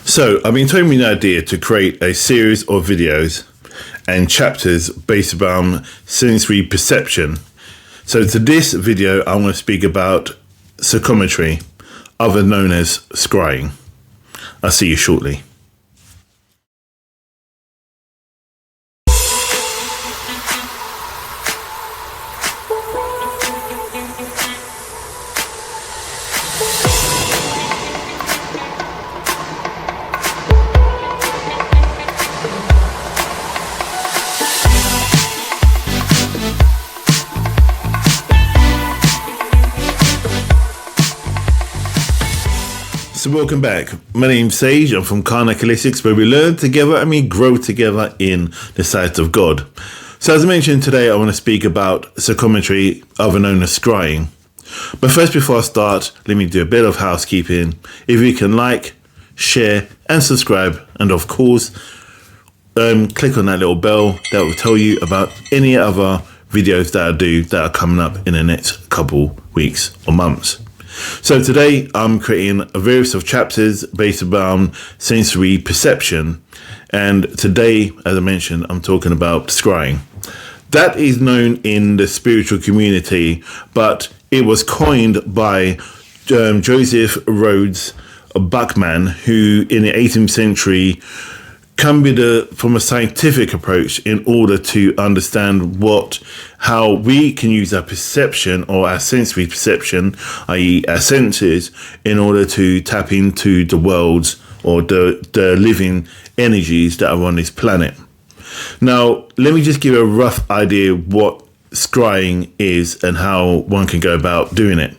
So I've been toying with the idea to create a series of videos and chapters based around sensory perception. So to this video, I want to speak about psychometry, otherwise known as scrying. I'll see you shortly. So welcome back. My name's Sage. I'm from Karnak Holistics, where we learn together and we grow together in the sight of God. So as I mentioned today, I want to speak about psychometry, otherwise known as scrying. But first, before I start, let me do a bit of housekeeping. If you can like, share and subscribe, and of course, click on that little bell that will tell you about any other videos that I do that are coming up in the next couple weeks or months. So today I'm creating a various of chapters based around sensory perception, and today, as I mentioned, I'm talking about scrying. That is known in the spiritual community, but it was coined by Joseph Rhodes Buckman, who in the 18th century come from a scientific approach in order to understand how we can use our perception or our sensory perception, i.e. our senses, in order to tap into the worlds or the living energies that are on this planet. Now, let me just give a rough idea what scrying is and how one can go about doing it.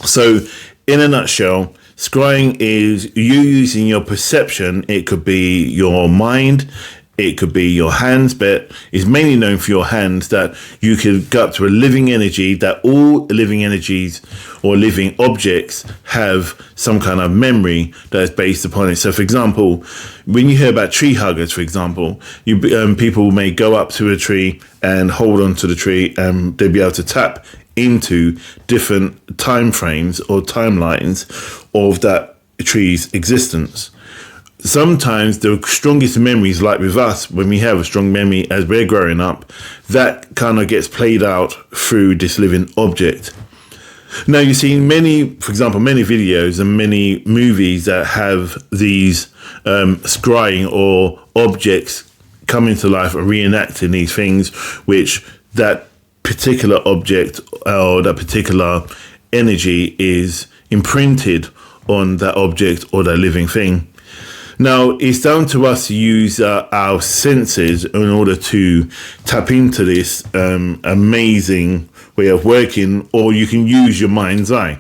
So, in a nutshell, scrying is you using your perception. It could be your mind, it could be your hands, but it's mainly known for your hands, that you could go up to a living energy, that all living energies or living objects have some kind of memory that is based upon it. So for example, when you hear about tree huggers, for example, people may go up to a tree and hold on to the tree, and they'll be able to tap into different time frames or timelines of that tree's existence. Sometimes the strongest memories, like with us, when we have a strong memory as we're growing up, that kind of gets played out through this living object. Now, you see many videos and many movies that have these scrying or objects coming to life and reenacting these things, which that particular object or that particular energy is imprinted on that object or that living thing. Now, it's down to us to use our senses in order to tap into this amazing way of working, or you can use your mind's eye.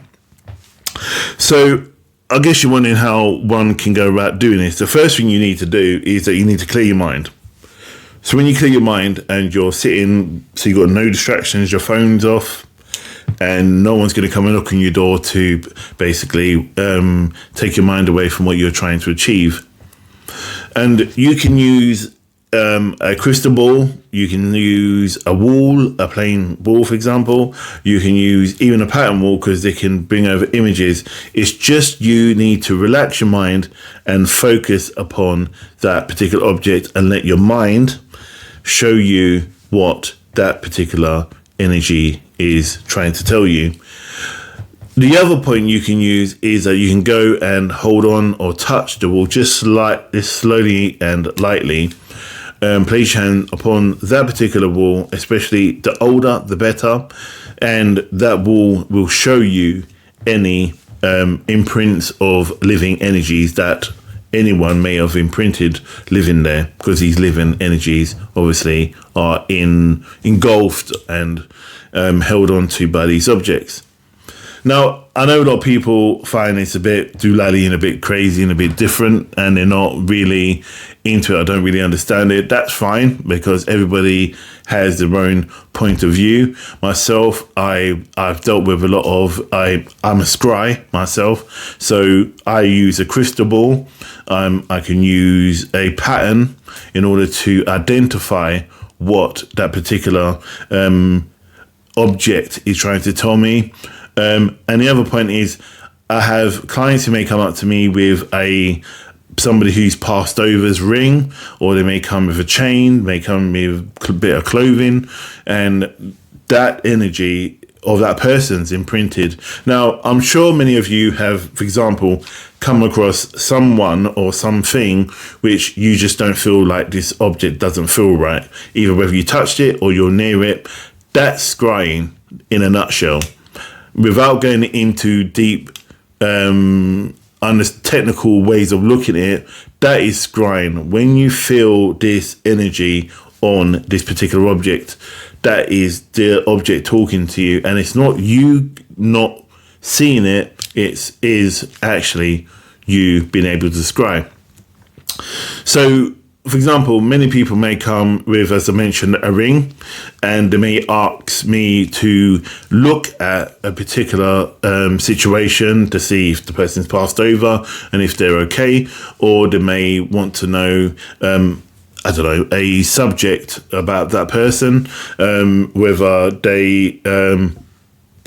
So I guess you're wondering how one can go about doing this. The first thing you need to do is that you need to clear your mind. So when you clear your mind and you're sitting, so you've got no distractions, your phone's off, and no one's going to come and knock on your door to basically take your mind away from what you're trying to achieve. And you can use a crystal ball, you can use a wall, a plain wall, for example. You can use even a pattern wall because they can bring over images. It's just you need to relax your mind and focus upon that particular object and let your mind show you what that particular energy is trying to tell you. The other point you can use is that you can go and hold on or touch the wall just slowly and lightly. Place your hand upon that particular wall, especially the older the better, and that wall will show you any imprints of living energies that anyone may have imprinted living there, because these living energies obviously are engulfed and held onto by these objects. Now, I know a lot of people find this a bit doolally and a bit crazy and a bit different, and they're not really into it. I don't really understand it. That's fine, because everybody has their own point of view. Myself, I've dealt with a lot of, I'm a scry myself, so I use a crystal ball. I can use a pattern in order to identify what that particular object is trying to tell me. And the other point is, I have clients who may come up to me with a somebody who's passed over's ring, or they may come with a chain, may come with a bit of clothing, and that energy of that person's imprinted. Now, I'm sure many of you have, for example, come across someone or something which you just don't feel like this object doesn't feel right, either whether you touched it or you're near it. That's scrying in a nutshell. Without going into deep technical ways of looking at it, that is scrying. When you feel this energy on this particular object, that is the object talking to you, and it's not you not seeing it, it is actually you being able to scry. So, for example, many people may come with, as I mentioned, a ring, and they may ask me to look at a particular situation to see if the person's passed over and if they're okay, or they may want to know I don't know, a subject about that person, whether they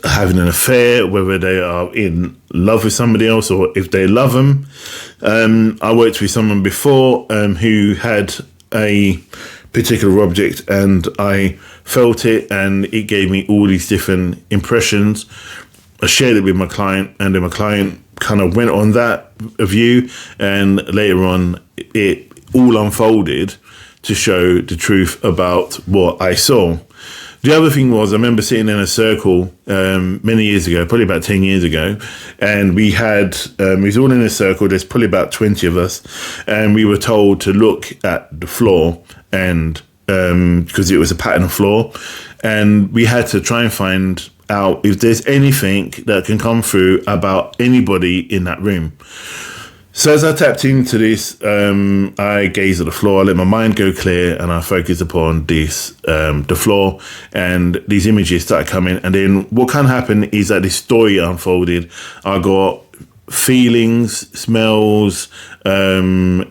having an affair, whether they are in love with somebody else, or if they love them. I worked with someone before who had a particular object, and I felt it, and it gave me all these different impressions. I shared it with my client, and then my client kind of went on that view, and later on it all unfolded to show the truth about what I saw. The other thing was, I remember sitting in a circle many years ago, probably about 10 years ago, and we was all in a circle. There's probably about 20 of us, and we were told to look at the floor, and because it was a pattern of floor, and we had to try and find out if there's anything that can come through about anybody in that room. So as I tapped into this, I gazed at the floor, I let my mind go clear, and I focused upon this, the floor, and these images started coming. And then what can happen is that this story unfolded. I got feelings, smells,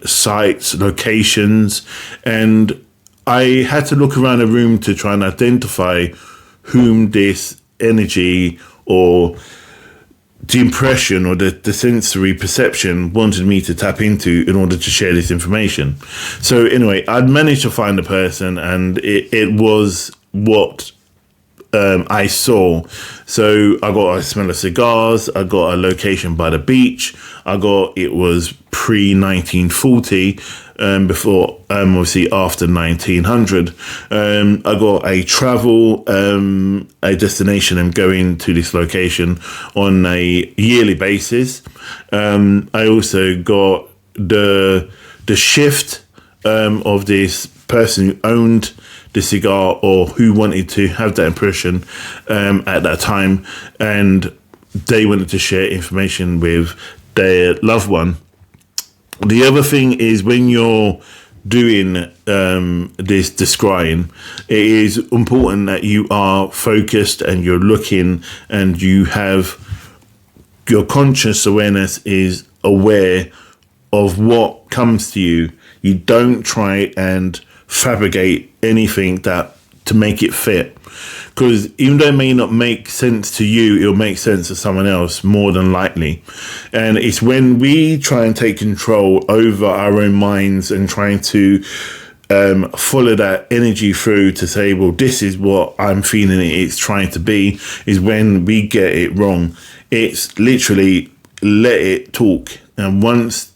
sights, locations, and I had to look around the room to try and identify whom this energy or the impression or the sensory perception wanted me to tap into in order to share this information. So anyway, I'd managed to find the person, and it was what I saw. So I got a smell of cigars, I got a location by the beach, it was pre-1940, before, obviously after 1900. I got a travel, a destination, and going to this location on a yearly basis. I also got the shift of this person who owned the cigar, or who wanted to have that impression at that time, and they wanted to share information with their loved one. The other thing is, when you're doing this scrying, it is important that you are focused and you're looking, and you have your conscious awareness is aware of what comes to you. You don't try and fabricate anything to make it fit, because even though it may not make sense to you, it'll make sense to someone else more than likely. And it's when we try and take control over our own minds and trying to follow that energy through to say, well, this is what I'm feeling it's trying to be, is when we get it wrong. It's literally let it talk, and once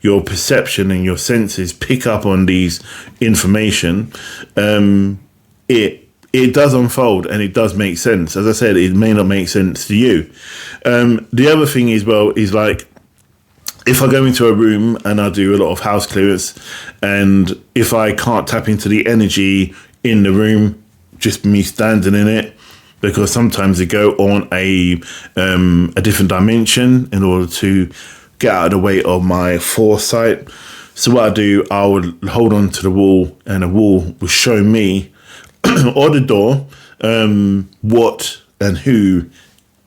your perception and your senses pick up on these information, it does unfold, and it does make sense. As I said, it may not make sense to you. The other thing is like, if I go into a room and I do a lot of house clearance, and if I can't tap into the energy in the room, just me standing in it, because sometimes they go on a different dimension in order to get out of the way of my foresight. So what I do, I would hold on to the wall, and the wall will show me or the door what and who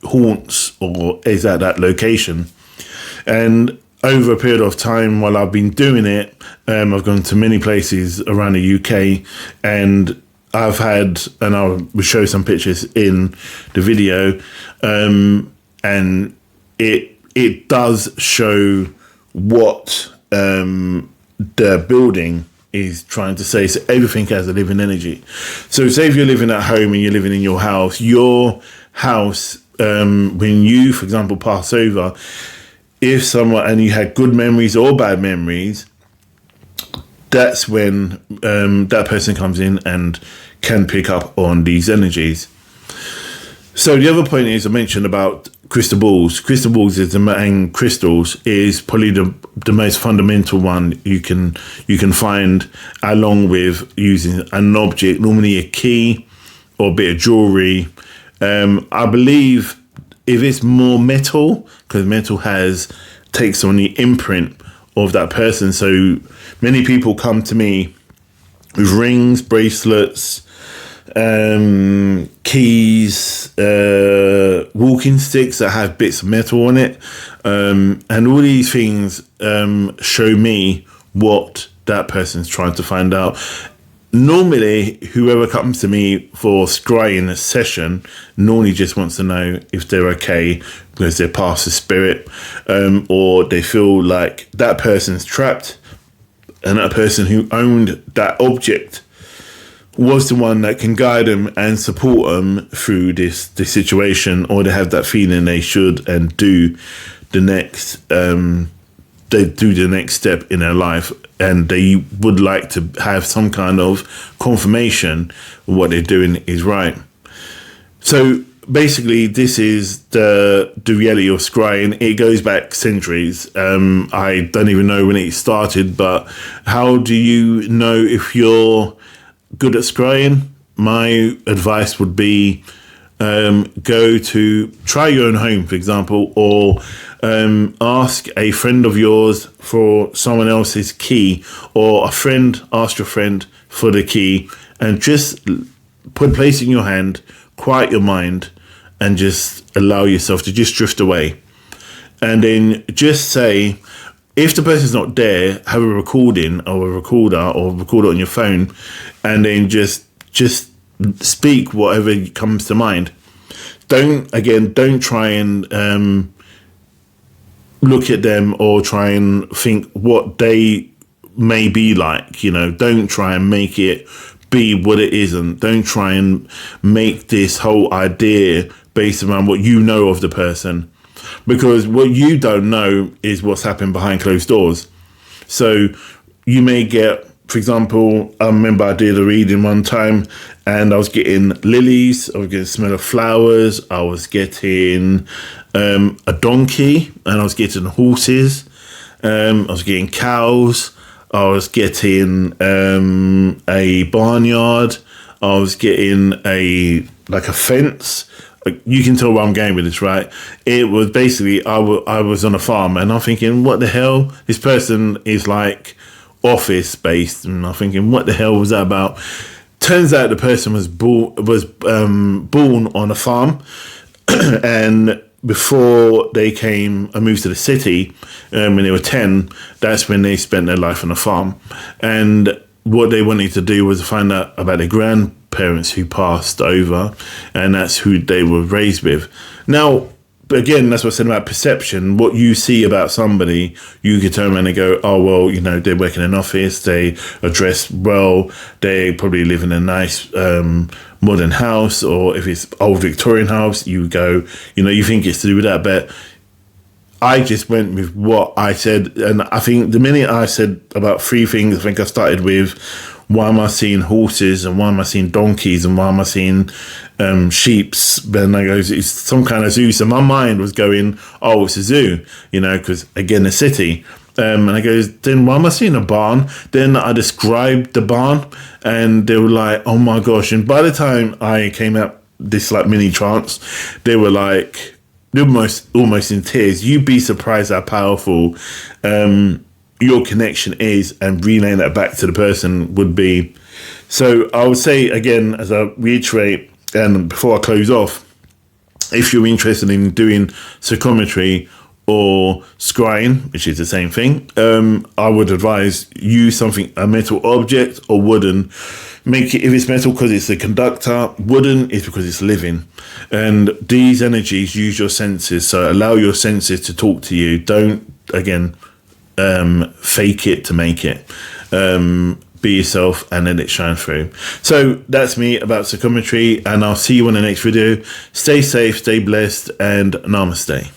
haunts or is at that location. And over a period of time while I've been doing it, I've gone to many places around the UK, and I've had, and I will show some pictures in the video, and it does show what the building is trying to say. So everything has a living energy. So say if you're living at home and you're living in your house, when you, for example, pass over, if someone, and you had good memories or bad memories, that's when that person comes in and can pick up on these energies. So the other point is, I mentioned about crystal balls. Crystal balls is and crystals is probably the most fundamental one you can find, along with using an object, normally a key or a bit of jewelry. I believe if it's more metal, because metal takes on the imprint of that person. So many people come to me with rings, bracelets, keys, walking sticks that have bits of metal on it, and all these things show me what that person's trying to find out. Normally, whoever comes to me for scrying a session normally just wants to know if they're okay because they're past the spirit, or they feel like that person's trapped and that person who owned that object was the one that can guide them and support them through this situation, or they have that feeling they should and do the next step in their life, and they would like to have some kind of confirmation what they're doing is right. So basically, this is the reality of scrying. It goes back centuries. I don't even know when it started, but how do you know if you're good at scrying? My advice would be try your own home, for example, or ask a friend of yours for someone else's key, or a friend ask your friend for the key, and just place it in your hand, quiet your mind, and just allow yourself to just drift away. And then just say, if the person's not there, have a recording or a recorder, or record it on your phone, and then just speak whatever comes to mind. Don't try and look at them or try and think what they may be like. Don't try and make it be what it isn't. Don't try and make this whole idea based around what you know of the person, because what you don't know is what's happened behind closed doors. So you may get, for example, I remember I did a reading one time and I was getting lilies, I was getting the smell of flowers, I was getting a donkey, and I was getting horses, I was getting cows, I was getting a barnyard, I was getting a fence. You can tell where I'm going with this, right? It was basically, I was on a farm, and I'm thinking, what the hell? This person is like office based, and I'm thinking, what the hell was that about? Turns out the person was born on a farm, and before they moved to the city, when they were 10, that's when they spent their life on a farm. And what they wanted to do was find out about their grandparents who passed over, and that's who they were raised with. Now, again, that's what I said about perception. What you see about somebody, you could turn around and go, oh, well, they work in an office, they are dressed well, they probably live in a nice modern house, or if it's old Victorian house, you go, you think it's to do with that. But I just went with what I said, and I think the minute I said about three things, I think I started with, why am I seeing horses, and why am I seeing donkeys, and why am I seeing sheeps? Then I goes, it's some kind of zoo. So my mind was going, oh, it's a zoo, because again, a city. And I goes, then why am I seeing a barn? Then I described the barn, and they were like, oh my gosh. And by the time I came out this mini trance, they were like, almost in tears. You'd be surprised how powerful your connection is, and relaying that back to the person would be. So I would say, again, as I reiterate, and before I close off, if you're interested in doing psychometry or scrying, which is the same thing, I would advise use a metal object, or wooden. Make it, if it's metal, because it's a conductor. Wooden is because it's living. And these energies use your senses, so allow your senses to talk to you. Don't, again, fake it to make it. Be yourself and let it shine through. So that's me about psychometry, and I'll see you in the next video. Stay safe, stay blessed, and namaste.